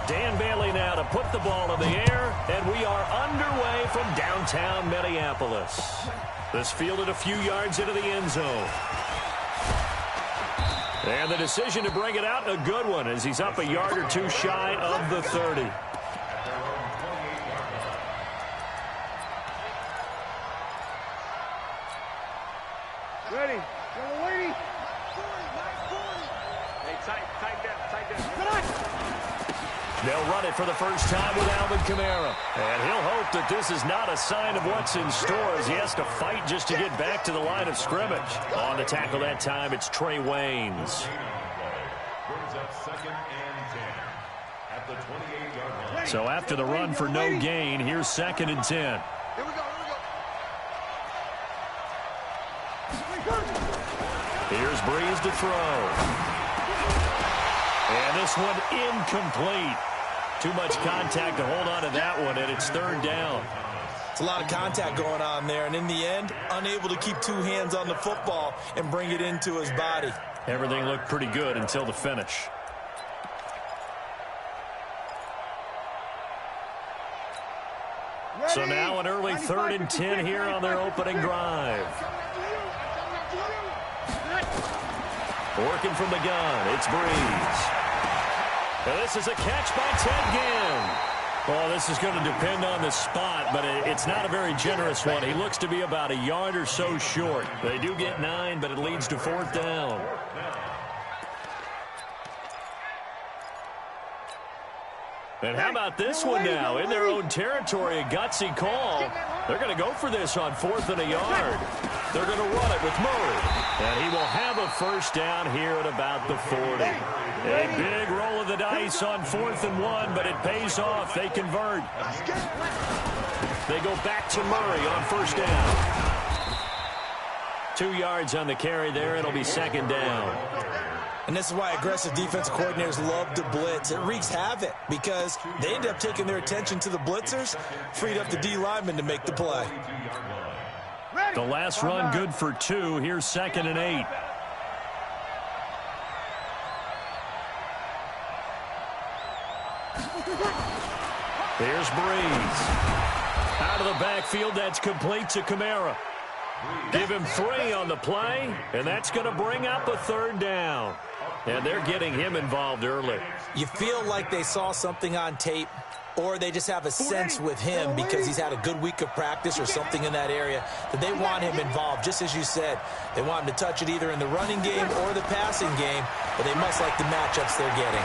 Dan Bailey now to put the ball in the air, and we are underway from downtown Minneapolis. This fielded a few yards into the end zone. And the decision to bring it out, a good one, as he's up a yard or two shy of the 30. Ready. Lady. Hey, tight down. They'll run it for the first time with Alvin Kamara. And he'll hope that this is not a sign of what's in store as he has to fight just to get back to the line of scrimmage. On the tackle that time, it's Trey Waynes. So after the run for no gain, here's 2nd and 10. Here we go. Here's Breeze to throw. And this one incomplete. Too much contact to hold on to that one, and it's 3rd down. It's a lot of contact going on there, and in the end, unable to keep 2 hands on the football and bring it into his body. Everything looked pretty good until the finish. So now an early 3rd and 10 here on their opening drive. Working from the gun, it's Breeze. Now this is a catch by Ted Ginn. Well, this is going to depend on the spot, but it's not a very generous one. He looks to be about a yard or so short. They do get 9, but it leads to 4th down. And how about this one now? In their own territory, a gutsy call. They're going to go for this on 4th and a yard. They're going to run it with Murray. And he will have a first down here at about the 40. A big roll of the dice on 4th and 1, but it pays off. They convert. They go back to Murray on first down. 2 yards on the carry there. It'll be 2nd down. And this is why aggressive defensive coordinators love to blitz. It wreaks havoc because they end up taking their attention to the blitzers, freed up the D lineman to make the play. The last run good for 2. Here's 2nd and 8. Here's Breeze. Out of the backfield, that's complete to Kamara. Give him 3 on the play, and that's going to bring up a 3rd down. And they're getting him involved early. You feel like they saw something on tape, or they just have a sense with him because he's had a good week of practice or something in that area that they want him involved. Just as you said, they want him to touch it either in the running game or the passing game, but they must like the matchups they're getting.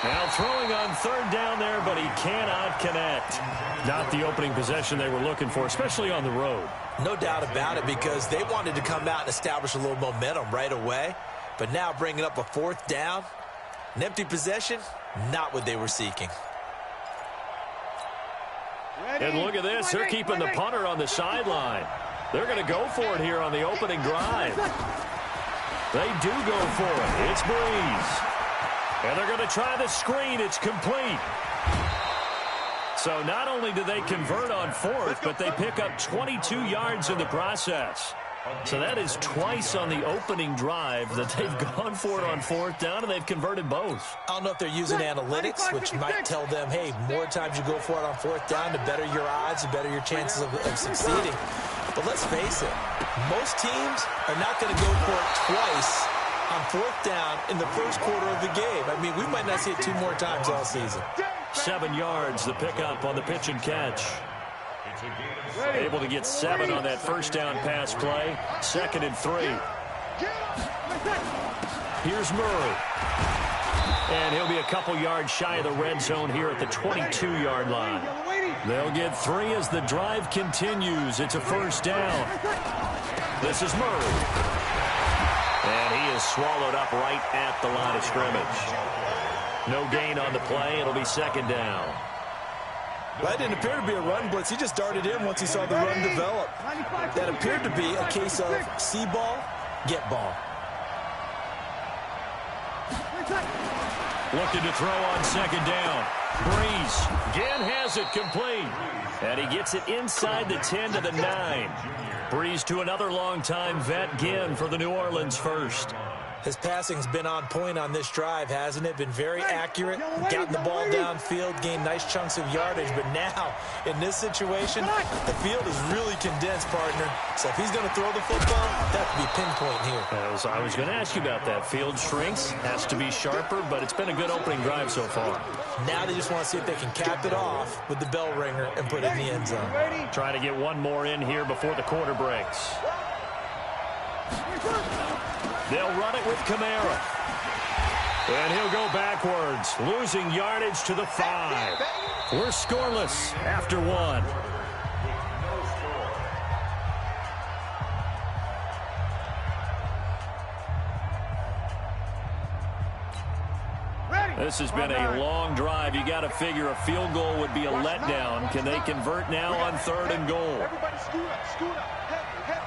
Now throwing on 3rd down there, but he cannot connect. Not the opening possession they were looking for, especially on the road. No doubt about it, because they wanted to come out and establish a little momentum right away. But now bringing up a 4th down, an empty possession, not what they were seeking. And look at this. They're keeping the punter on the sideline. They're going to go for it here on the opening drive. They do go for it. It's Breeze. And they're going to try the screen. It's complete. So not only do they convert on 4th, but they pick up 22 yards in the process. So that is twice on the opening drive that they've gone for it on 4th down, and they've converted both. I don't know if they're using analytics, which might tell them, hey, more times you go for it on 4th down, the better your odds, the better your chances of succeeding. But let's face it, most teams are not going to go for it twice on 4th down in the first quarter of the game. I mean, we might not see it 2 more times all season. 7 yards, the pickup on the pitch and catch. Able to get 7 on that first down pass play. 2nd and 3. Here's Murray. And he'll be a couple yards shy of the red zone here at the 22-yard line. They'll get 3 as the drive continues. It's a first down. This is Murray. And he is swallowed up right at the line of scrimmage. No gain on the play. It'll be 2nd down. Well, that didn't appear to be a run blitz. He just darted in once he saw the run develop. That appeared to be a case of see ball, get ball. Looking to throw on 2nd down. Breeze again has it complete. And he gets it inside the 10 to the 9. Breeze to another long-time vet, Ginn, for the New Orleans first. His passing's been on point on this drive, hasn't it? Been very accurate, gotten the ball downfield, gained nice chunks of yardage. But now, in this situation, the field is really condensed, partner. So if he's going to throw the football, that could be pinpoint here. I was going to ask you about that. Field shrinks, has to be sharper, but it's been a good opening drive so far. Now they just want to see if they can cap it off with the bell ringer and put it in the end zone. Trying to get one more in here before the quarter breaks. They'll run it with Kamara. And he'll go backwards, losing yardage to the 5. We're scoreless after 1. This has been a long drive. You got to figure a field goal would be a letdown. Can they convert now on 3rd and goal? Everybody scoot up, scoot up. Heavy.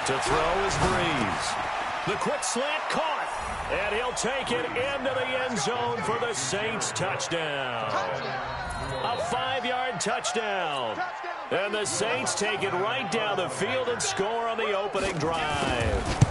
To throw is Breeze. The quick slant caught. And he'll take it into the end zone for the Saints touchdown. A 5-yard touchdown. And the Saints take it right down the field and score on the opening drive.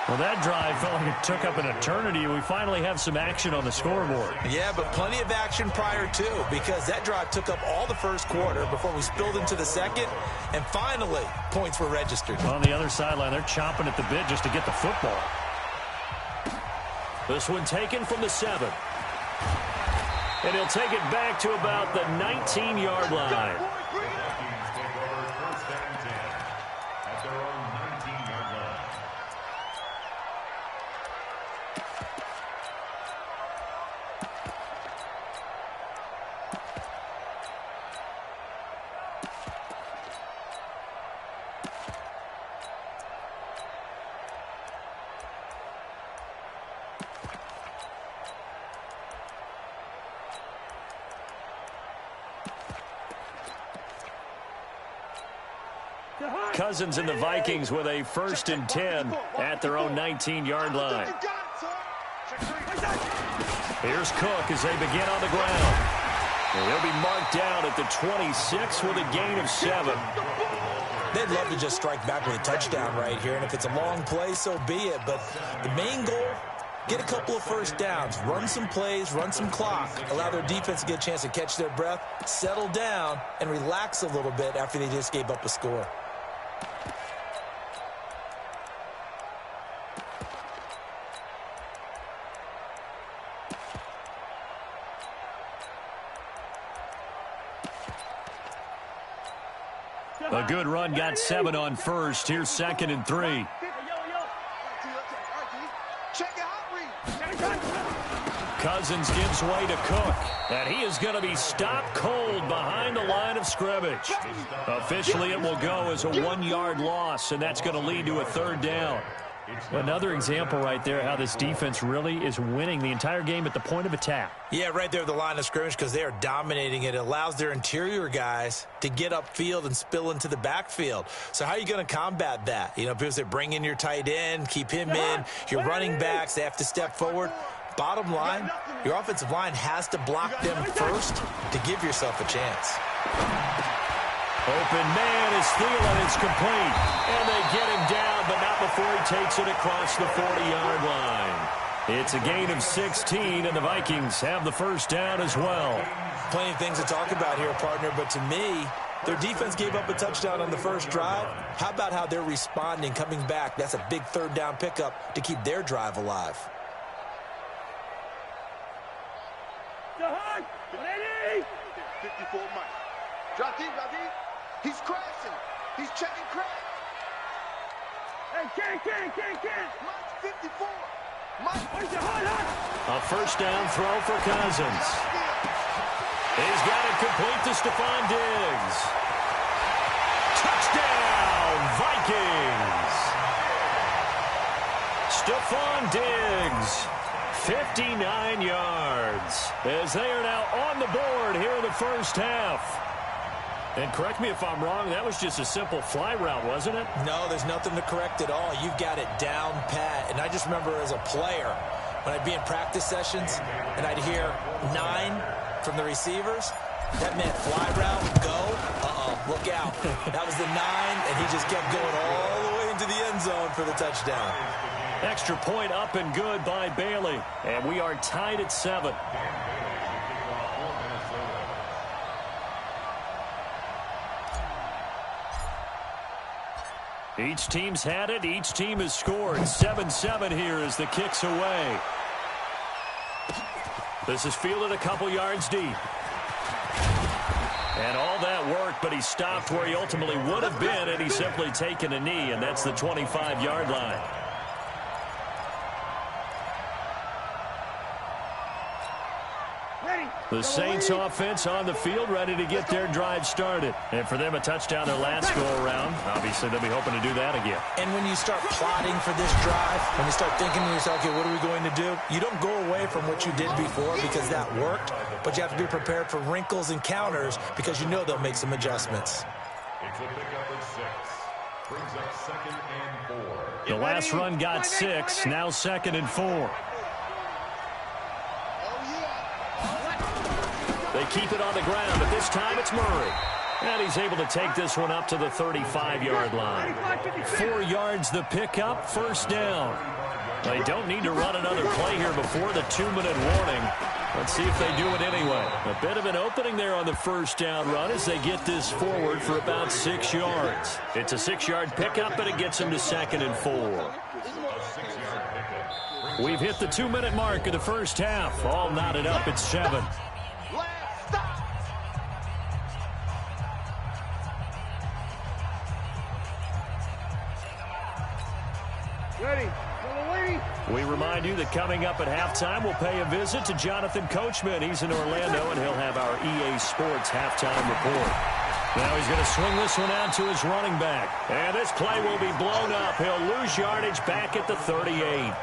Well, that drive felt like it took up an eternity. We finally have some action on the scoreboard. Yeah, but plenty of action prior to, because that drive took up all the first quarter before we spilled into the second, and finally, points were registered. On the other sideline, they're chomping at the bit just to get the football. This one taken from the 7. And he'll take it back to about the 19-yard line. Cousins and the Vikings with a 1st and 10 at their own 19-yard line. Here's Cook as they begin on the ground. And he'll be marked down at the 26 with a gain of 7. They'd love to just strike back with a touchdown right here, and if it's a long play, so be it. But the main goal, get a couple of first downs, run some plays, run some clock, allow their defense to get a chance to catch their breath, settle down, and relax a little bit after they just gave up a score. A good run got 7 on first. Here's 2nd and 3. Cousins gives way to Cook. And he is going to be stopped cold behind the line of scrimmage. Officially, it will go as a 1-yard loss, and that's going to lead to a 3rd down. Another example right there how this defense really is winning the entire game at the point of attack. Yeah, right there at the line of scrimmage because they are dominating it. It allows their interior guys to get upfield and spill into the backfield. So how are you going to combat that? You know, people say bring in your tight end, keep him in. Your running backs, they have to step forward. Bottom line, your offensive line has to block them first to give yourself a chance. Open man is Thielen. It's complete. And they get him down, but not before he takes it across the 40-yard line. It's a gain of 16, and the Vikings have the 1st down as well. Plenty of things to talk about here, partner, but to me, their defense gave up a touchdown on the first drive. How about how they're responding, coming back? That's a big 3rd down pickup to keep their drive alive. Ready? 54 Mike. Drop deep. He's crashing. He's checking crash. Hey, can't. Mike's 54. Mike. A 1st down throw for Cousins. He's got it complete to Stephon Diggs. Touchdown, Vikings. Stephon Diggs, 59 yards, as they are now on the board here in the 1st half. And correct me if I'm wrong, that was just a simple fly route, wasn't it? No, there's nothing to correct at all. You've got it down pat. And I just remember as a player, when I'd be in practice sessions and I'd hear 9 from the receivers, that meant fly route, go, look out. That was the 9, and he just kept going all the way into the end zone for the touchdown. Extra point up and good by Bailey. And we are tied at 7. Each team's had it. Each team has scored. 7-7 here as the kick's away. This is fielded a couple yards deep. And all that worked, but he stopped where he ultimately would have been, and he's simply taken a knee, and that's the 25-yard line. The Saints offense on the field, ready to get their drive started. And for them, a touchdown their last go-around. Obviously, they'll be hoping to do that again. And when you start plotting for this drive, when you start thinking to yourself, okay, what are we going to do? You don't go away from what you did before because that worked, but you have to be prepared for wrinkles and counters because you know they'll make some adjustments. It's a pickup at 6. Brings up 2nd and 4. The last run got 6, now 2nd and 4. They keep it on the ground, but this time it's Murray. And he's able to take this one up to the 35-yard line. 4 yards the pickup, first down. They don't need to run another play here before the 2-minute warning. Let's see if they do it anyway. A bit of an opening there on the first down run as they get this forward for about 6 yards. It's a 6-yard pickup, and it gets them to 2nd and 4. We've hit the 2-minute mark of the first half. All knotted up at 7. We remind you that coming up at halftime, we'll pay a visit to Jonathan Coachman. He's in Orlando, and he'll have our EA Sports halftime report. Now he's going to swing this one out to his running back. And this play will be blown up. He'll lose yardage back at the 38.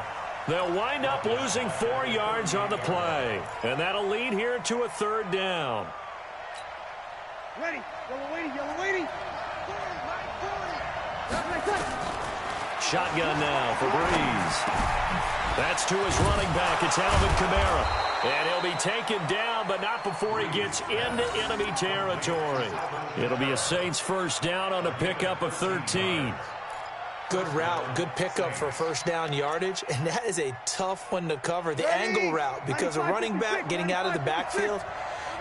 They'll wind up losing 4 yards on the play. And that'll lead here to a 3rd down. Ready. Yellow lady. Shotgun now for Breeze. That's to his running back. It's Alvin Kamara. And he'll be taken down, but not before he gets into enemy territory. It'll be a Saints first down on a pickup of 13. Good route, good pickup for first down yardage, and that is a tough one to cover, the angle route, because a running back getting out of the backfield,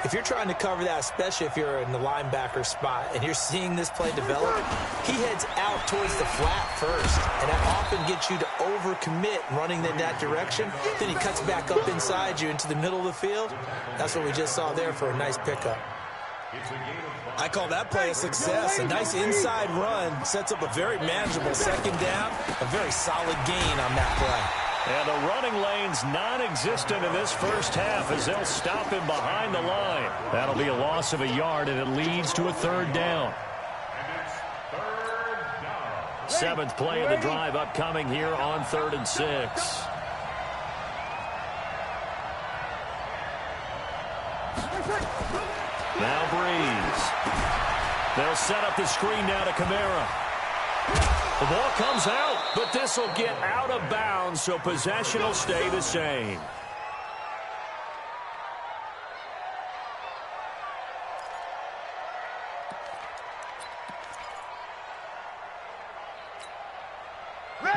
if you're trying to cover that, especially if you're in the linebacker spot and you're seeing this play develop, he heads out towards the flat first, and that often gets you to overcommit running in that direction. Then he cuts back up inside you into the middle of the field. That's what we just saw there for a nice pickup. I call that play a success. A nice inside run sets up a very manageable 2nd down, a very solid gain on that play. And the running lane's non-existent in this first half as they'll stop him behind the line. That'll be a loss of a yard, and it leads to a 3rd down. 7th play of the drive upcoming here on 3rd and 6. Now Breeze. They'll set up the screen now to Kamara. The ball comes out, but this will get out of bounds, so possession will stay the same.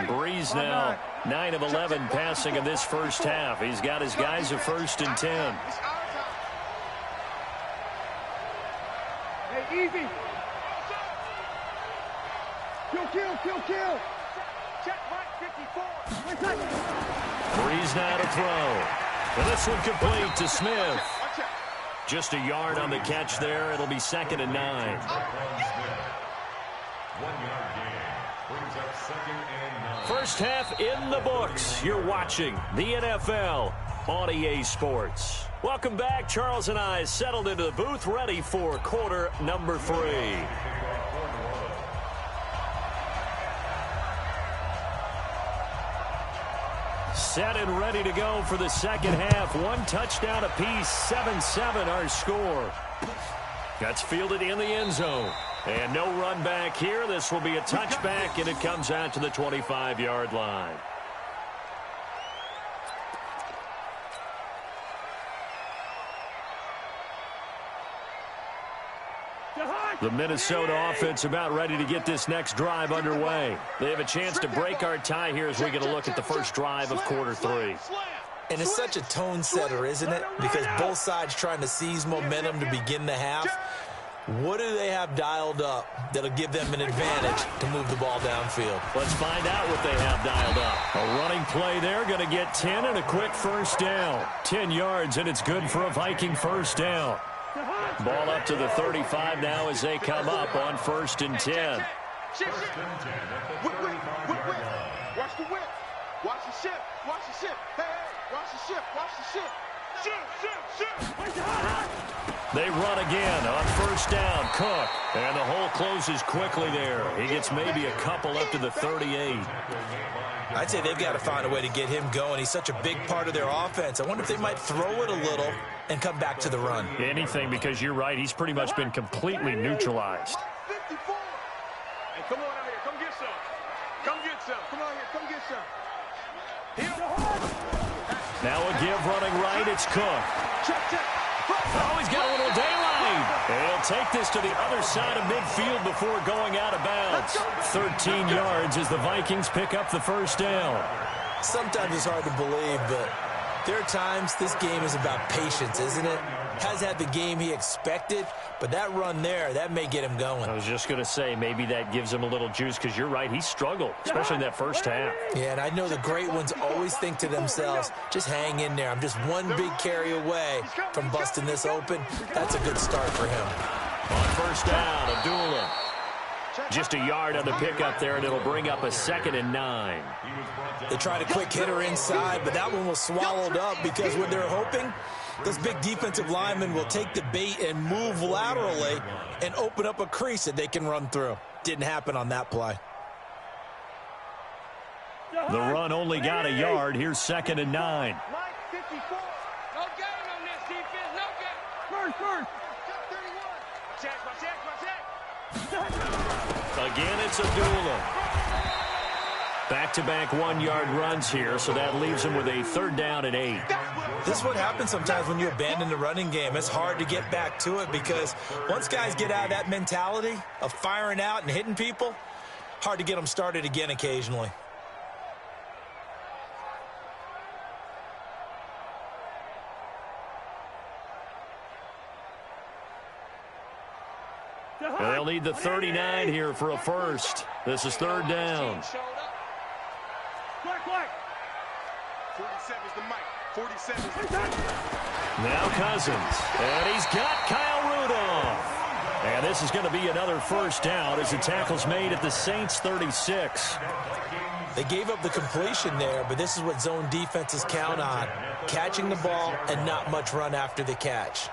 Breeze now 9 of 11 passing in this first half. He's got his guys at 1st and 10. Hey, easy. Kill. Check right 54. Breeze now to throw. And this one complete to Smith. Just a yard on the catch there. It'll be 2nd and 9. 1 yard gain. Brings up 2nd and 9. First half in the books. You're watching the NFL on EA Sports. Welcome back. Charles and I settled into the booth, ready for quarter number 3. Set and ready to go for the second half. 1 touchdown apiece, 7-7 our score. That's fielded in the end zone. And no run back here. This will be a touchback, and it comes out to the 25-yard line. The Minnesota offense about ready to get this next drive underway. They have a chance to break our tie here as we get a look at the first drive of quarter 3. And it's such a tone setter, isn't it? Because both sides trying to seize momentum to begin the half. What do they have dialed up that'll give them an advantage to move the ball downfield? Let's find out what they have dialed up. A running play there, going to get 10 and a quick first down. 10 yards, and it's good for a Viking first down. Ball up to the 35 now as they come up on 1st and 10. Watch the whip. Watch the ship. Watch the ship. Hey, watch the ship. Watch the ship. They run again on 1st down. Cook. And the hole closes quickly there. He gets maybe a couple up to the 38. I'd say they've got to find a way to get him going. He's such a big part of their offense. I wonder if they might throw it a little and come back to the run. Anything, because you're right. He's pretty much been completely neutralized. Hey, come on out here. Come get some. Come get some. Come on here. Come get some. Now a give running right. It's Cook. Oh, he's got a little daylight. And he'll take this to the other side of midfield before going out of bounds. 13 yards as the Vikings pick up the first down. Sometimes it's hard to believe, but there are times this game is about patience, isn't it? Has had the game he expected, but that run there, that may get him going. I was just going to say, maybe that gives him a little juice, because you're right, he struggled, especially in that first half. Yeah, and I know the great ones always think to themselves, just hang in there. I'm just one big carry away from busting this open. That's a good start for him. On 1st down, Abdullah. Just a yard on the pickup there, and it'll bring up a 2nd and 9. They tried a quick hitter inside, but that one was swallowed up because what they're hoping, those big defensive linemen will take the bait and move laterally and open up a crease that they can run through. Didn't happen on that play. The run only got a yard. Here's 2nd and 9. Mike, 54. No game on this defense. No game. First. 31. Watch Again, it's Abdullah. Back-to-back 1-yard runs here, so that leaves him with a 3rd down and 8. This is what happens sometimes when you abandon the running game. It's hard to get back to it because once guys get out of that mentality of firing out and hitting people, hard to get them started again occasionally. They'll need the 39 here for a first. This is 3rd down. 47's the mic. 47's the mic. Now Cousins. And he's got Kyle Rudolph. And this is going to be another first down as the tackle's made at the Saints' 36. They gave up the completion there, but this is what zone defenses count on. Catching the ball and not much run after the catch.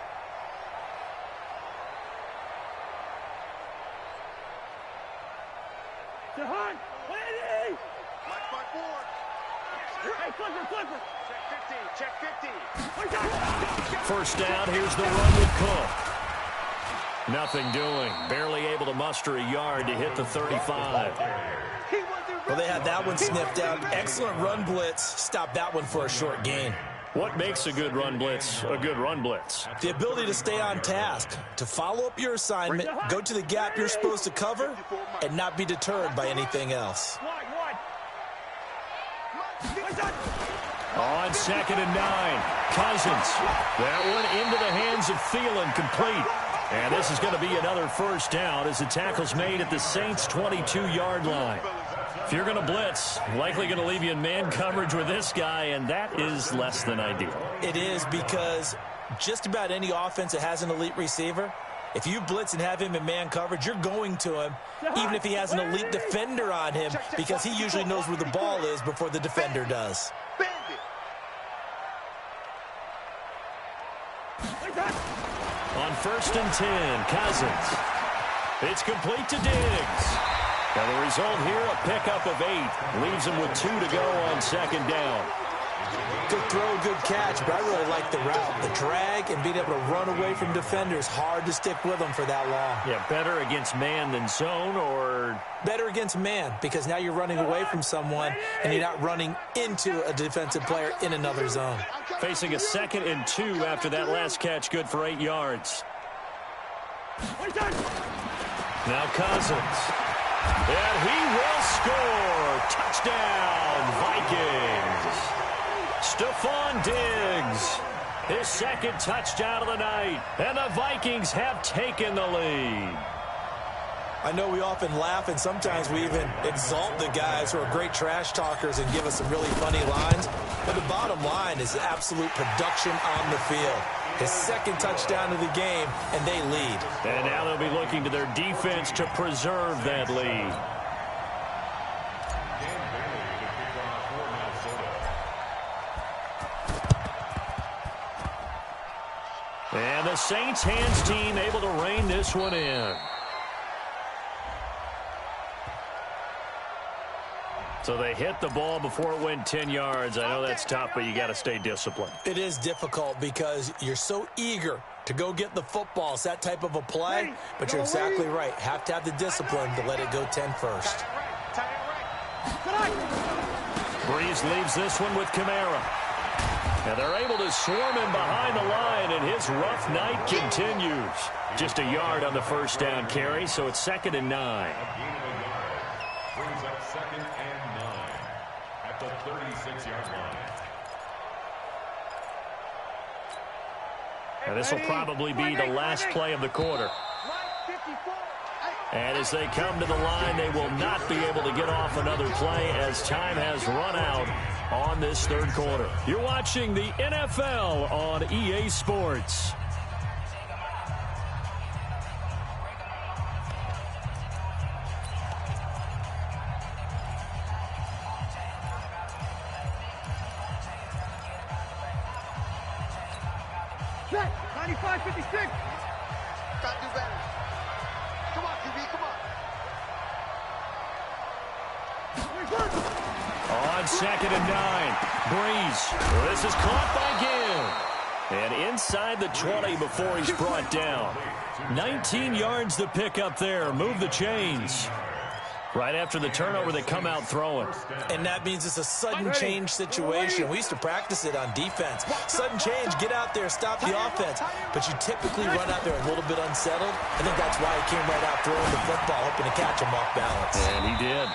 Check 50. First down, here's the run with Cook. Nothing doing. Barely able to muster a yard to hit the 35. Well, they had that one sniffed out. Excellent run blitz. Stopped that one for a short gain. What makes a good run blitz a good run blitz? The ability to stay on task, to follow up your assignment, go to the gap you're supposed to cover, and not be deterred by anything else. On 2nd and 9, Cousins. That one into the hands of Thielen, complete. And this is going to be another first down as the tackle's made at the Saints' 22-yard line. If you're going to blitz, likely going to leave you in man coverage with this guy, and that is less than ideal. It is, because just about any offense that has an elite receiver, if you blitz and have him in man coverage, you're going to him, even if he has an elite defender on him, because he usually knows where the ball is before the defender does. On 1st and 10, Cousins. It's complete to Diggs. And the result here, a pickup of 8. Leaves him with 2 to go on 2nd down. Good throw, good catch, but I really like the route. The drag and being able to run away from defenders, hard to stick with them for that long. Yeah, better against man than zone, or? Better against man, because now you're running away from someone and you're not running into a defensive player in another zone. Facing a 2nd and 2 after that last catch, good for 8 yards. Now Cousins. And he will score. Touchdown, Vikings. Stephon Diggs. His second touchdown of the night. And the Vikings have taken the lead. I know we often laugh, and sometimes we even exalt the guys who are great trash talkers and give us some really funny lines. But the bottom line is absolute production on the field. His second touchdown of the game, and they lead. And now they'll be looking to their defense to preserve that lead. And the Saints hands team able to rein this one in. So they hit the ball before it went 10 yards. I know that's tough, but you got to stay disciplined. It is difficult because you're so eager to go get the football. It's that type of a play, but you're exactly right. Have to have the discipline to let it go 10 first. Breeze leaves this one with Kamara. And they're able to swarm him behind the line, and his rough night continues. Just a yard on the first down carry, so it's 2nd and 9. Brings up 2nd and 9 at the 36-yard line. And this will probably be the last play of the quarter. And as they come to the line, they will not be able to get off another play as time has run out on this third quarter. You're watching the NFL on EA Sports. Set, 95-56. Gotta do better. Come on, QB, come on. On 2nd and 9, Breeze. This is caught by Gill. And inside the 20 before he's brought down. 19 yards to pick up there. Move the chains. Right after the turnover, they come out throwing. And that means it's a sudden change situation. We used to practice it on defense. Sudden change, get out there, stop the offense. But you typically run out there a little bit unsettled. I think that's why he came right out throwing the football, hoping to catch him off balance. And he did.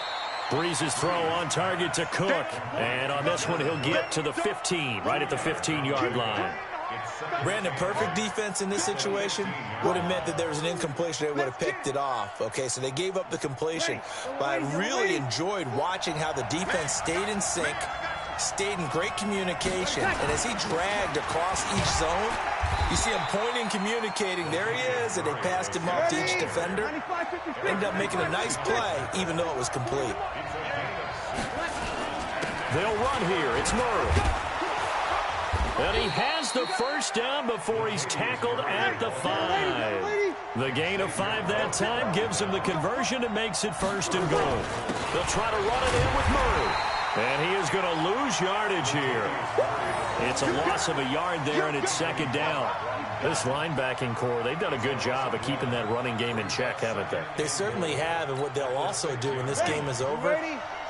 Breeze's throw on target to Cook. And on this one, he'll get to the 15, right at the 15-yard line. Brandon, perfect defense in this situation would have meant that there was an incompletion. They would have picked it off. Okay, so they gave up the completion. But I really enjoyed watching how the defense stayed in sync, stayed in great communication. And as he dragged across each zone, you see him pointing, communicating. There he is, and they passed him off to each defender. Ended up making a nice play, even though it was complete. They'll run here. It's Murray. And he has the first down before he's tackled at the 5. The gain of 5 that time gives him the conversion and makes it 1st and goal. They'll try to run it in with Murray. And he is going to lose yardage here. It's a loss of a yard there, and it's 2nd down. This linebacking core, they've done a good job of keeping that running game in check, haven't they? They certainly have, and what they'll also do when this game is over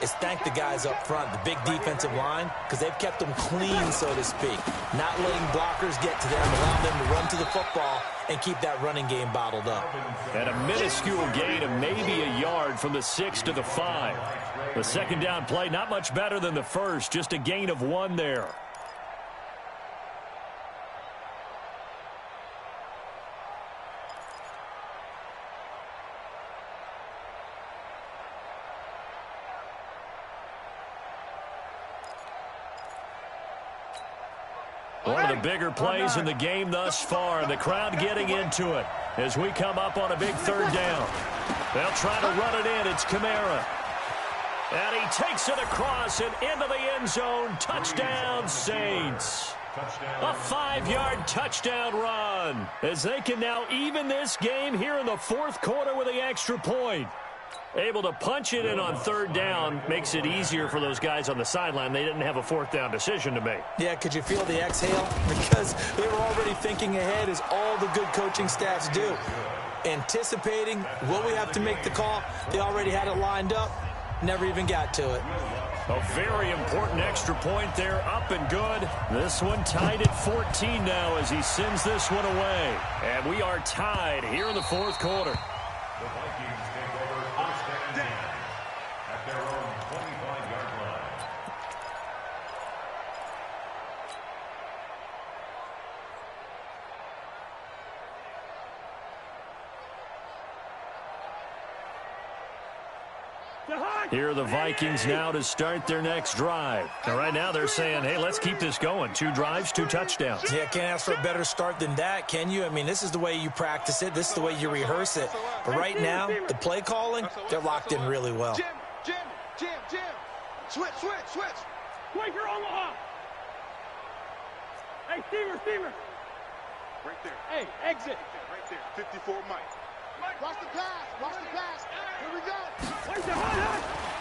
is thank the guys up front, the big defensive line, because they've kept them clean, so to speak. Not letting blockers get to them, allowing them to run to the football and keep that running game bottled up. And a minuscule gain of maybe a yard from the 6 to the 5. The 2nd down play, not much better than the first, just a gain of 1 there. One of the bigger plays in the game thus far. The crowd getting into it as we come up on a big 3rd down. They'll try to run it in. It's Kamara. And he takes it across and into the end zone. Touchdown, Saints. A 5-yard touchdown run as they can now even this game here in the 4th quarter with the extra point. Able to punch it in on 3rd down makes it easier for those guys on the sideline. They didn't have a 4th down decision to make. Yeah, could you feel the exhale? Because they were already thinking ahead, as all the good coaching staffs do. Anticipating, will we have to make the call? They already had it lined up. Never even got to it. A very important extra point there, up and good. This one tied at 14 now as he sends this one away. And we are tied here in the 4th quarter. The Vikings Here are the Vikings now to start their next drive. Now, right now they're saying, hey, let's keep this going. 2 drives, 2 touchdowns. Yeah, can't ask for a better start than that, can you? I mean, this is the way you practice it. This is the way you rehearse it. But right now, the play calling, they're locked in really well. Jim. Switch. Quaker Omaha. Hey, Steamer. Right there. Hey, exit. Right there. 54 Mike. Watch the pass. Here we go.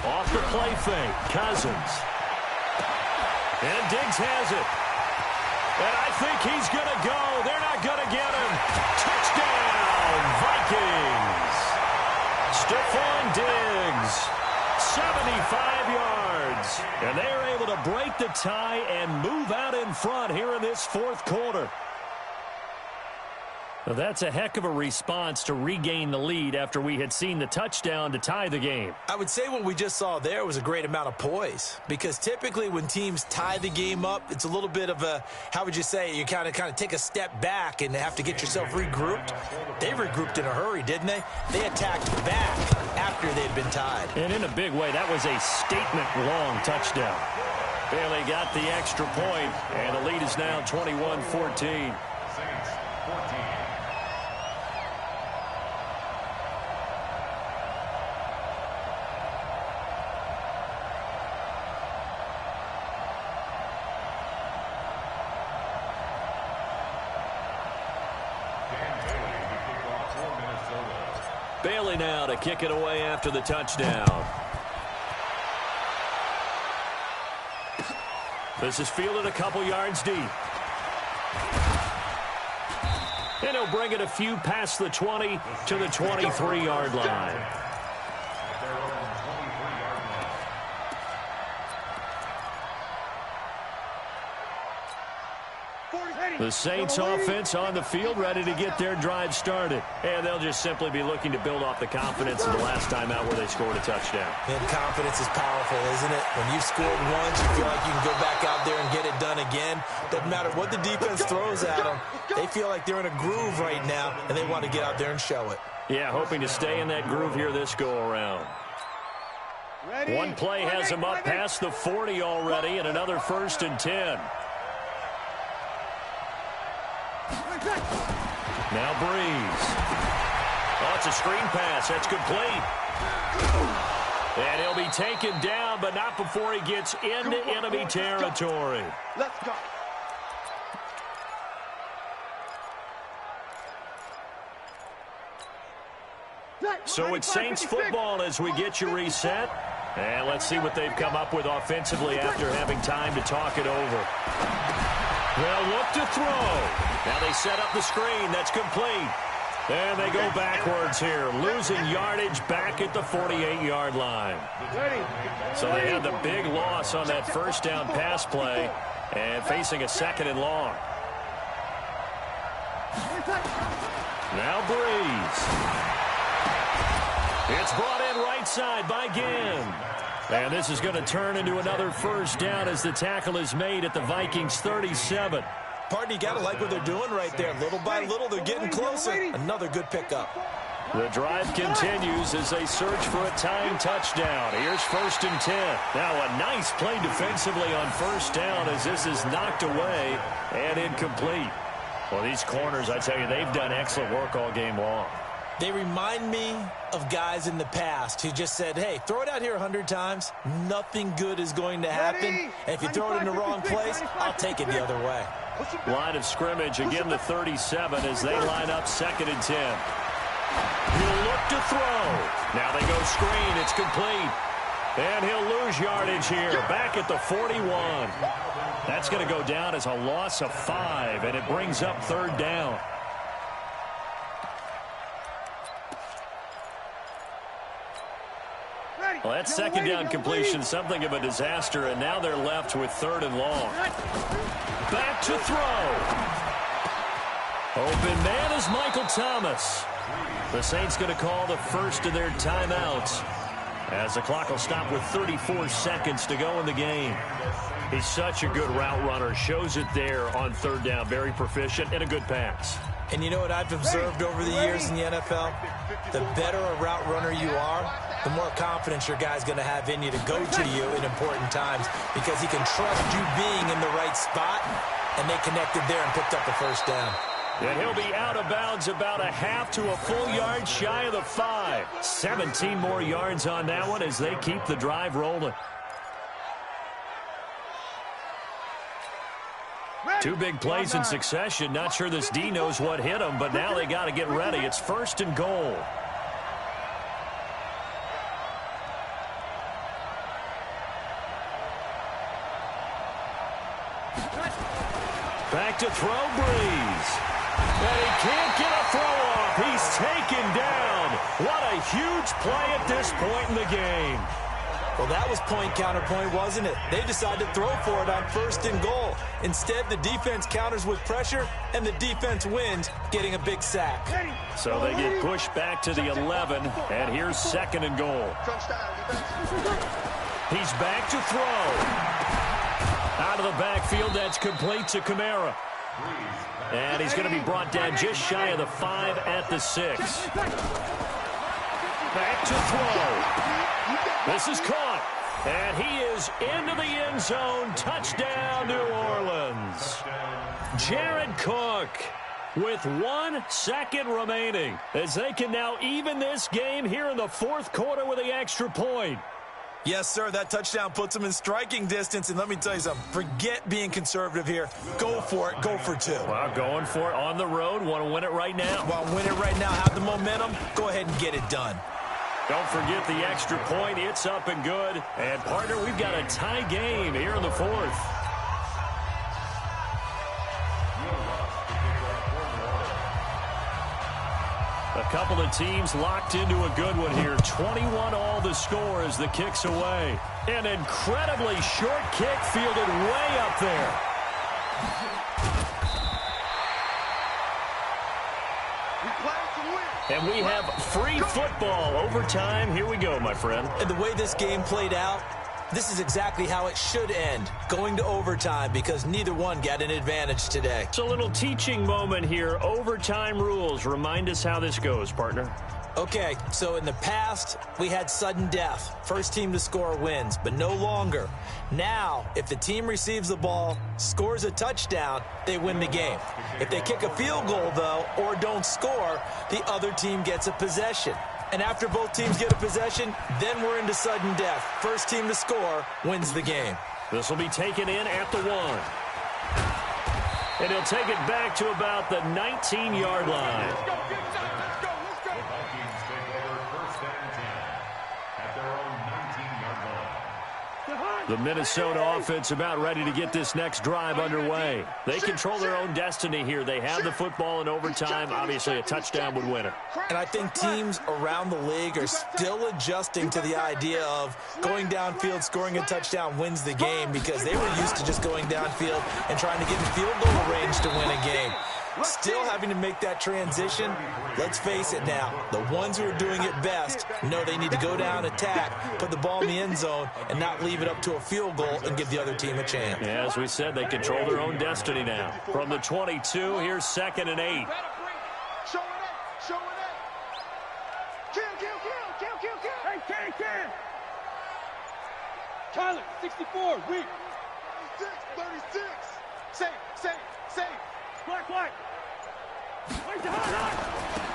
Off the play fake, Cousins. And Diggs has it. And I think he's going to go. They're not going to get him. Touchdown, Vikings. Stephon Diggs, 75 yards. And they are able to break the tie and move out in front here in this 4th quarter. Well, that's a heck of a response to regain the lead after we had seen the touchdown to tie the game. I would say what we just saw there was a great amount of poise, because typically when teams tie the game up, it's a little bit of a, how would you say, you kind of take a step back and have to get yourself regrouped. They regrouped in a hurry, didn't they? They attacked back after they'd been tied. And in a big way, that was a statement-long touchdown. Bailey got the extra point, and the lead is now 21-14. Saints 14. Bailey now to kick it away after the touchdown. This is fielded a couple yards deep. And he'll bring it a few past the 20 to the 23-yard line. The Saints offense on the field, ready to get their drive started. And they'll just simply be looking to build off the confidence of the last time out where they scored a touchdown. And confidence is powerful, isn't it? When you've scored once, you feel like you can go back out there and get it done again. Doesn't matter what the defense throws at them. They feel like they're in a groove right now, and they want to get out there and show it. Yeah, hoping to stay in that groove here this go-around. One play has him up past the 40 already, and another 1st and 10. Now Breeze. Oh, it's a screen pass. That's complete. And he'll be taken down, but not before he gets into enemy territory. Let's go. So it's Saints football as we get you reset. And let's see what they've come up with offensively after having time to talk it over. They'll look to throw. Now they set up the screen. That's complete. And they go backwards here, losing yardage back at the 48-yard line. So they had the big loss on that 1st down pass play and facing a 2nd and long. Now Breeze. It's brought in right side by Ginn. And this is going to turn into another 1st down as the tackle is made at the Vikings 37. Partner, you got to like what they're doing right there. Little by little, they're getting closer. Another good pickup. The drive continues as they search for a tying touchdown. Here's 1st and 10. Now a nice play defensively on 1st down as this is knocked away and incomplete. Well, these corners, I tell you, they've done excellent work all game long. They remind me of guys in the past who just said, hey, throw it out here 100 times. Nothing good is going to happen. And if you throw it in the wrong place, I'll take it the other way. Line of scrimmage, again the 37 as they line up 2nd and 10. He'll look to throw. Now they go screen. It's complete. And he'll lose yardage here back at the 41. That's going to go down as a loss of 5, and it brings up 3rd down. Well, that 2nd down completion, something of a disaster, and now they're left with 3rd and long. Back to throw. Open man is Michael Thomas. The Saints going to call the first of their timeouts as the clock will stop with 34 seconds to go in the game. He's such a good route runner. Shows it there on 3rd down. Very proficient and a good pass. And you know what I've observed over the years in the NFL? The better a route runner you are, the more confidence your guy's going to have in you to go to you in important times because he can trust you being in the right spot, and they connected there and picked up the first down. And he'll be out of bounds about a half to a full yard shy of the 5. 17 more yards on that one as they keep the drive rolling. Two big plays in succession. Not sure this D knows what hit him, but now they got to get ready. It's 1st and goal. Back to throw, Breeze. And he can't get a throw off. He's taken down. What a huge play at this point in the game. Well, that was point counterpoint, wasn't it? They decided to throw for it on 1st and goal. Instead, the defense counters with pressure, and the defense wins, getting a big sack. So they get pushed back to the 11, and here's 2nd and goal. He's back to throw. Out of the backfield, that's complete to Kamara. And he's going to be brought down just shy of the 5 at the 6. Back to throw. This is caught, and he is into the end zone. Touchdown, New Orleans. Jared Cook with 1 second remaining as they can now even this game here in the 4th quarter with the extra point. Yes, sir, that touchdown puts them in striking distance, and let me tell you something, forget being conservative here. Go for it, go for 2. Well, going for it on the road, want to win it right now. Want to win it right now, have the momentum, go ahead and get it done. Don't forget the extra point. It's up and good. And, partner, we've got a tie game here in the 4th. A couple of teams locked into a good one here. 21 all the score as the kick's away. An incredibly short kick fielded way up there. And we have free football overtime. Here we go, my friend. And the way this game played out, this is exactly how it should end, going to overtime, because neither one got an advantage today. It's a little teaching moment here. Overtime rules. Remind us how this goes, partner. Okay, so in the past, we had sudden death. First team to score wins, but no longer. Now, if the team receives the ball, scores a touchdown, they win the game. If they kick a field goal, though, or don't score, the other team gets a possession. And after both teams get a possession, then we're into sudden death. First team to score wins the game. This will be taken in at the 1. And he'll take it back to about the 19-yard line. The Minnesota offense about ready to get this next drive underway. They control their own destiny here. They have the football in overtime. Obviously, a touchdown would win it. And I think teams around the league are still adjusting to the idea of going downfield, scoring a touchdown wins the game, because they were used to just going downfield and trying to get in field goal range to win a game. Still having to make that transition. Let's face it now, the ones who are doing it best know they need to go down, attack, put the ball in the end zone, and not leave it up to a field goal and give the other team a chance. Yeah, as we said, they control their own destiny now. From the 22, here's 2nd and 8. Show it. Kill. Hey, Tyler, 64, weak. 36. Safe. Black.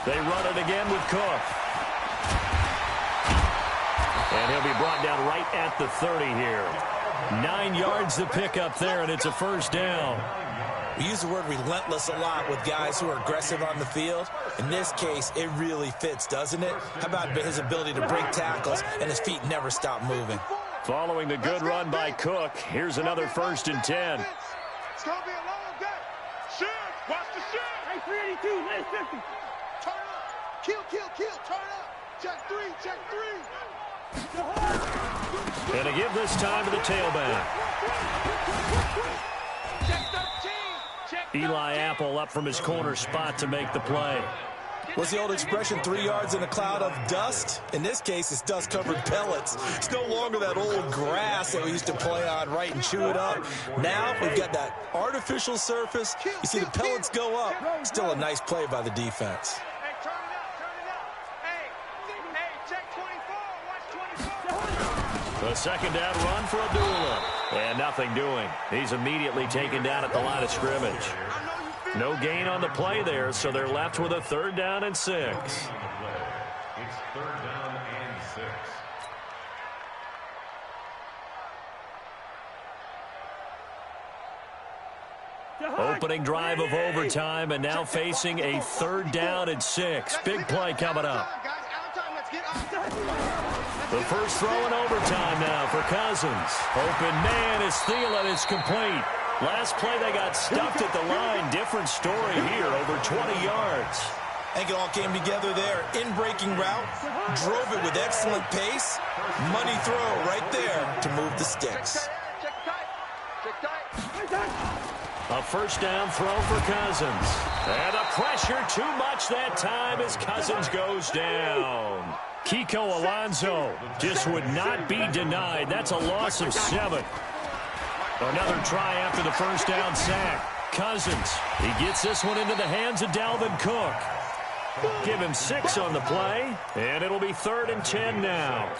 They run it again with Cook. And he'll be brought down right at the 30 here. 9 yards to pick up there, and it's a first down. We use the word relentless a lot with guys who are aggressive on the field. In this case, it really fits, doesn't it? How about his ability to break tackles and his feet never stop moving? Following the good run by Cook, here's another 1st and 10. It's going to be a long day. Shift. Watch the shift. Hey, 382, lane 50. Turn up. Kill. Turn up. Check 3. And to give this time to the tailback. Check 13. Eli Apple up from his corner spot to make the play. What's the old expression, 3 yards in a cloud of dust? In this case, it's dust-covered pellets. It's no longer that old grass that we used to play on, right, and chew it up. Now we've got that artificial surface. You see the pellets go up. Still a nice play by the defense. Hey, turn it up. Hey, check 24. Watch 24. The second down run for Abdullah. And nothing doing. He's immediately taken down at the line of scrimmage. No gain on the play there, so they're left with a 3rd down and 6. It's 3rd down and 6. Opening drive of overtime, and now facing a 3rd down and 6. Big play coming up. The first throw in overtime now for Cousins. Open man is Thielen. It's complete. Last play they got stuffed at the line. Different story here, over 20 yards. I think it all came together there. In-breaking route, drove it with excellent pace. Money throw right there to move the sticks. A first down throw for Cousins. And the pressure too much that time as Cousins goes down. Kiko Alonso just would not be denied. That's a loss of 7. Another try after the first down sack. Cousins, he gets this one into the hands of Dalvin Cook. Give him 6 on the play, and it'll be 3rd and 10 now.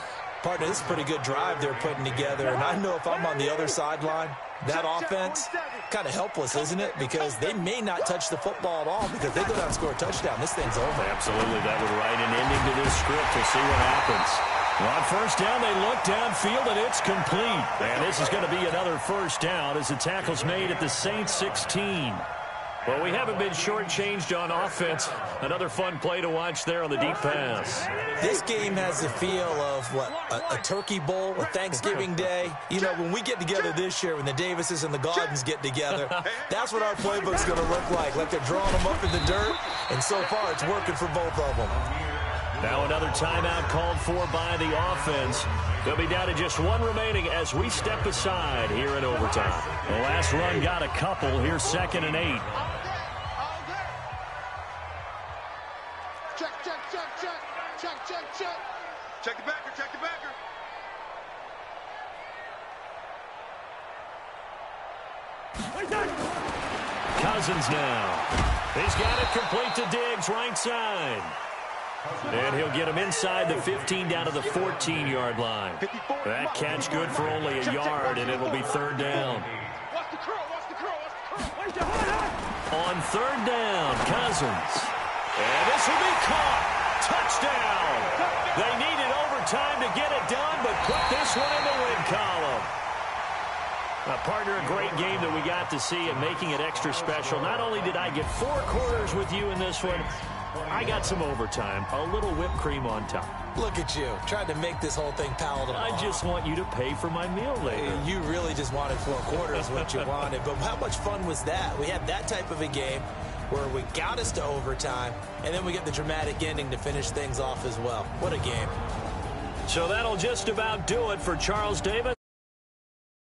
Partner, this is a pretty good drive they're putting together, and I know if I'm on the other sideline, that offense, kind of helpless, isn't it? Because they may not touch the football at all because they go down and score a touchdown. This thing's over. Absolutely, that would write an ending to this script. We'll see what happens. On first down, they look downfield, and it's complete. And this is going to be another first down as the tackle's made at the Saints 16. Well, we haven't been shortchanged on offense. Another fun play to watch there on the deep pass. This game has the feel of, what, a turkey bowl, a Thanksgiving day. You know, when we get together this year, when the Davises and the Gardens get together, that's what our playbook's going to look like they're drawing them up in the dirt. And so far, it's working for both of them. Now another timeout called for by the offense. They'll be down to just 1 remaining as we step aside here in overtime. The last run got a couple. Here's 2nd and 8. Check the backer. Cousins now. He's got it complete to Diggs, right side. And he'll get him inside the 15 down to the 14-yard line. That catch good for only a yard, and it'll be 3rd down. On 3rd down, Cousins. And this will be caught. Touchdown. They needed overtime to get it done, but put this one in the win column. Partner, a great game that we got to see and making it extra special. Not only did I get 4 quarters with you in this one, I got some overtime, a little whipped cream on top. Look at you, trying to make this whole thing palatable. I just want you to pay for my meal later. You really just wanted 4 quarters what you wanted, but how much fun was that? We had that type of a game where we got us to overtime, and then we get the dramatic ending to finish things off as well. What a game. So that'll just about do it for Charles Davis.